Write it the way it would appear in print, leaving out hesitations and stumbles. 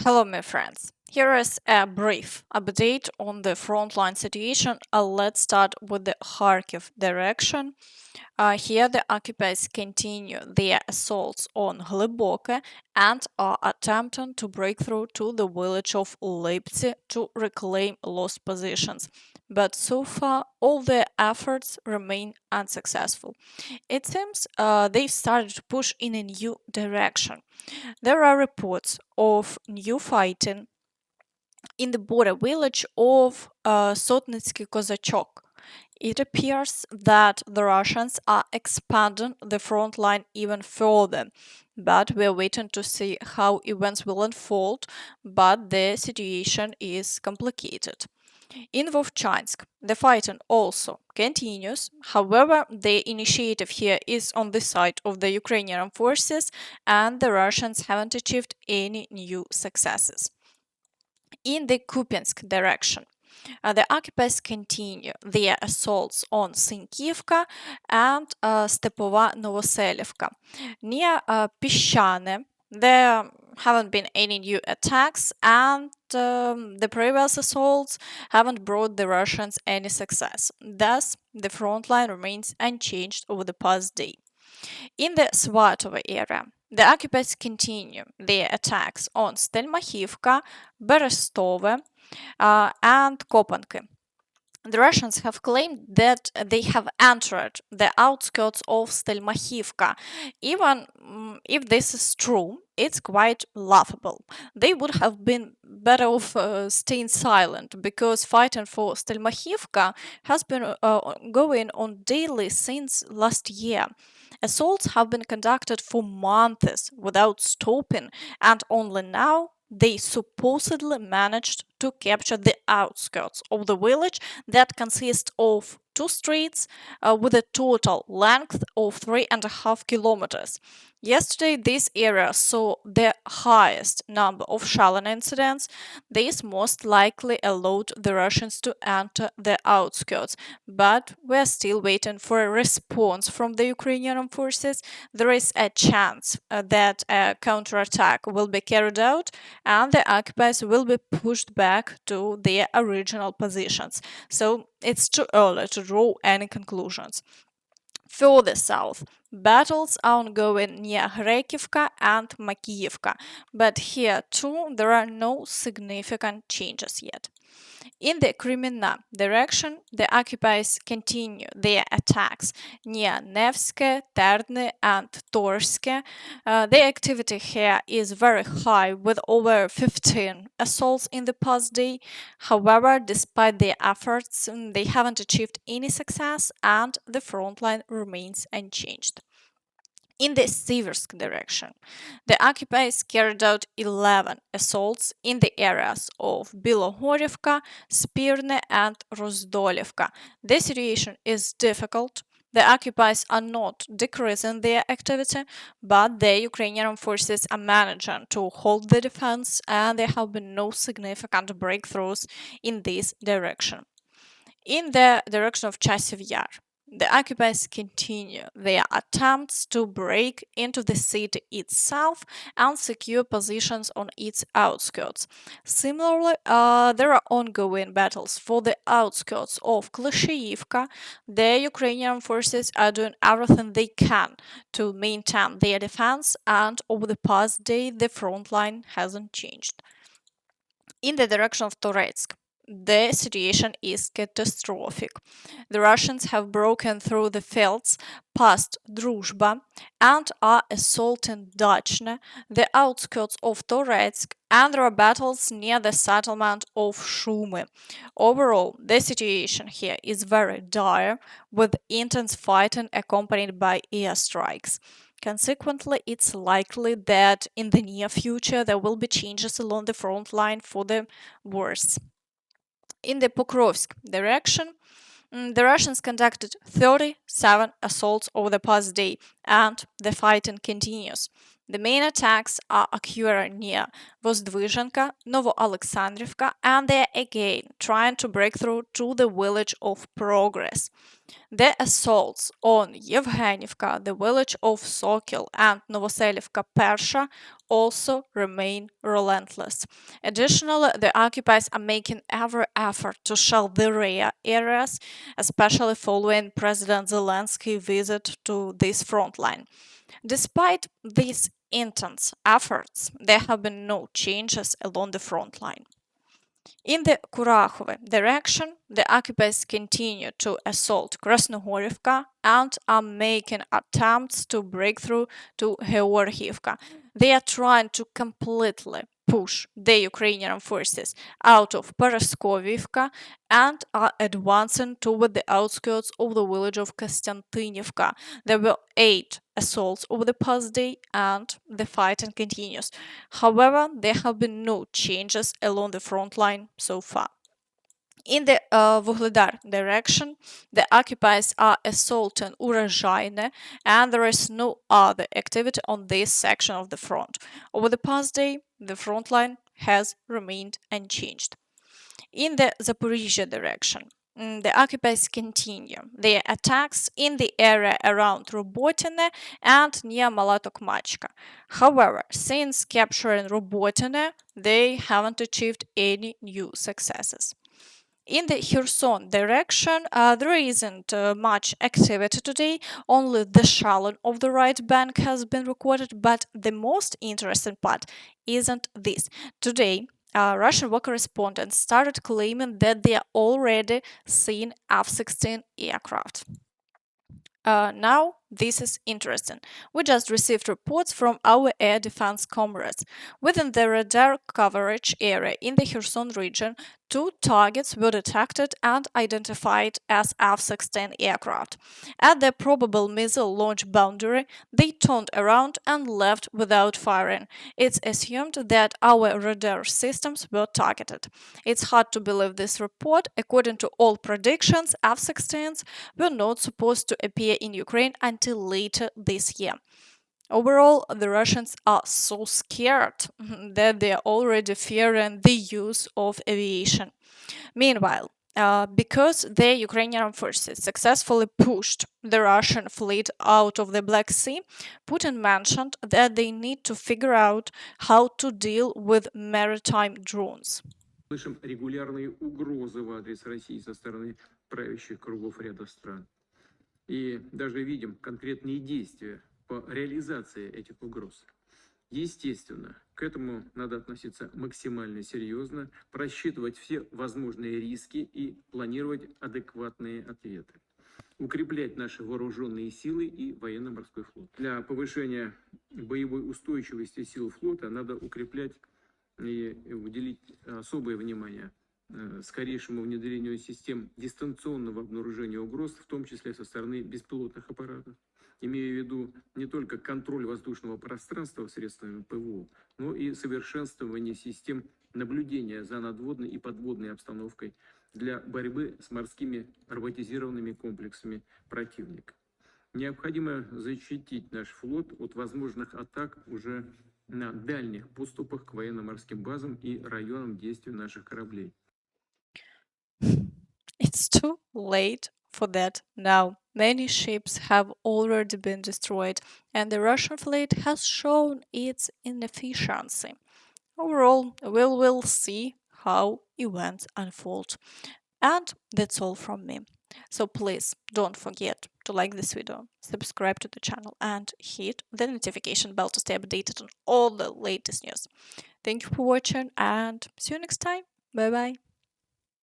Hello, my friends. Here is a brief update on the frontline situation. Let's start with the Kharkiv direction. Here, the occupiers continue their assaults on Hlyboke and are attempting to break through to the village of Lyptsi to reclaim lost positions. But so far, all their efforts remain unsuccessful. It seems they've started to push in a new direction. There are reports of new fighting in the border village of Sotnytsky Kozachok. It appears that the Russians are expanding the front line even further, but we're waiting to see how events will unfold, but the situation is complicated. In Vovchansk, the fighting also continues. However, the initiative here is on the side of the Ukrainian forces, and the Russians haven't achieved any new successes. In the Kupiansk direction, the occupiers continue their assaults on Synkivka and Stepova Novoselivka. Near Pishchane, there haven't been any new attacks, and the previous assaults haven't brought the Russians any success. Thus, the front line remains unchanged over the past day. In the Svatove area, the occupiers continue their attacks on Stelmakhivka, Berestove, and Kopanky. The Russians have claimed that they have entered the outskirts of Stelmakhivka. Even if this is true, it's quite laughable. They would have been better off staying silent, because fighting for Stelmakhivka has been going on daily since last year. Assaults have been conducted for months without stopping, and only now they supposedly managed to capture the outskirts of the village that consists of two streets with a total length of 3.5 kilometers. Yesterday, this area saw the highest number of shelling incidents. This most likely allowed the Russians to enter the outskirts, but we're still waiting for a response from the Ukrainian forces. There is a chance that a counterattack will be carried out and the occupiers will be pushed back to their original positions. So it's too early to draw any conclusions. Further south, battles are ongoing near Kharkiv and Makiyivka, but here too there are no significant changes yet. In the Kreminna direction, the occupiers continue their attacks near Nevske, Terne, and Toretsk. The activity here is very high, with over 15 assaults in the past day. However, despite their efforts, they haven't achieved any success, and the front line remains unchanged. In the Siversk direction, the occupiers carried out 11 assaults in the areas of Bilohorivka, Spirne, and Rozdolivka. The situation is difficult. The occupiers are not decreasing their activity, but the Ukrainian forces are managing to hold the defense, and there have been no significant breakthroughs in this direction. In the direction of Chasiv Yar, the occupiers continue their attempts to break into the city itself and secure positions on its outskirts. Similarly, there are ongoing battles for the outskirts of Klishchiivka. The Ukrainian forces are doing everything they can to maintain their defense, and over the past day, the front line hasn't changed. In the direction of Toretsk, the situation is catastrophic. The Russians have broken through the fields past Druzhba and are assaulting Dachne, the outskirts of Toretsk, and there are battles near the settlement of Shumy. Overall, the situation here is very dire, with intense fighting accompanied by airstrikes. Consequently, it's likely that in the near future there will be changes along the front line for the worse. In the Pokrovsk direction, the Russians conducted 37 assaults over the past day, and the fighting continues. The main attacks are occurring near Vozdvizhenka, Novoalexandrivka, and they are again trying to break through to the village of Progress. The assaults on Yevhenivka, the village of Sokil, and Novoselivka Persha also remain relentless. Additionally, the occupiers are making every effort to shell the rear areas, especially following President Zelensky's visit to this front line. Despite these intense efforts, there have been no changes along the front line. In the Kurakhove direction, the occupiers continue to assault Krasnohorivka and are making attempts to break through to Heorhiivka. They are trying to completely push the Ukrainian forces out of Berestove and are advancing toward the outskirts of the village of Kostantinivka. There were 8 assaults over the past day and the fighting continues. However, there have been no changes along the front line so far. In the Vuhledar direction, the occupiers are assaulting Urozhaine, and there is no other activity on this section of the front. Over the past day, the front line has remained unchanged. In the Zaporizhzhia direction, the occupiers continue their attacks in the area around Robotine and near Mala Tokmachka. However, since capturing Robotine, they haven't achieved any new successes. In the Kherson direction, there isn't much activity today, only the shelling of the right bank has been recorded, but the most interesting part isn't this. Today, Russian war correspondents started claiming that they are already seeing F-16 aircraft. Now, this is interesting. We just received reports from our air defense comrades. Within the radar coverage area in the Kherson region, 2 targets were detected and identified as F-16 aircraft. At the probable missile launch boundary, they turned around and left without firing. It's assumed that our radar systems were targeted. It's hard to believe this report. According to all predictions, F-16s were not supposed to appear in Ukraine until later this year. Overall, the Russians are so scared that they are already fearing the use of aviation. Meanwhile, because the Ukrainian forces successfully pushed the Russian fleet out of the Black Sea, Putin mentioned that they need to figure out how to deal with maritime drones. Слышим регулярные угрозы в адрес России со стороны правящих кругов ряда стран. И даже видим конкретные действия по реализации этих угроз. Естественно, к этому надо относиться максимально серьезно, просчитывать все возможные риски и планировать адекватные ответы. Укреплять наши вооруженные силы и военно-морской флот. Для повышения боевой устойчивости сил флота надо укреплять и уделить особое внимание скорейшему внедрению систем дистанционного обнаружения угроз, в том числе со стороны беспилотных аппаратов, имея в виду не только контроль воздушного пространства средствами ПВО, но и совершенствование систем наблюдения за надводной и подводной обстановкой для борьбы с морскими роботизированными комплексами противника. Необходимо защитить наш флот от возможных атак уже на дальних подступах к военно-морским базам и районам действия наших кораблей. It's too late for that now. Many ships have already been destroyed, and the Russian fleet has shown its inefficiency. Overall, we will see how events unfold. And that's all from me. So please don't forget to like this video, subscribe to the channel, and hit the notification bell to stay updated on all the latest news. Thank you for watching, and see you next time. Bye bye.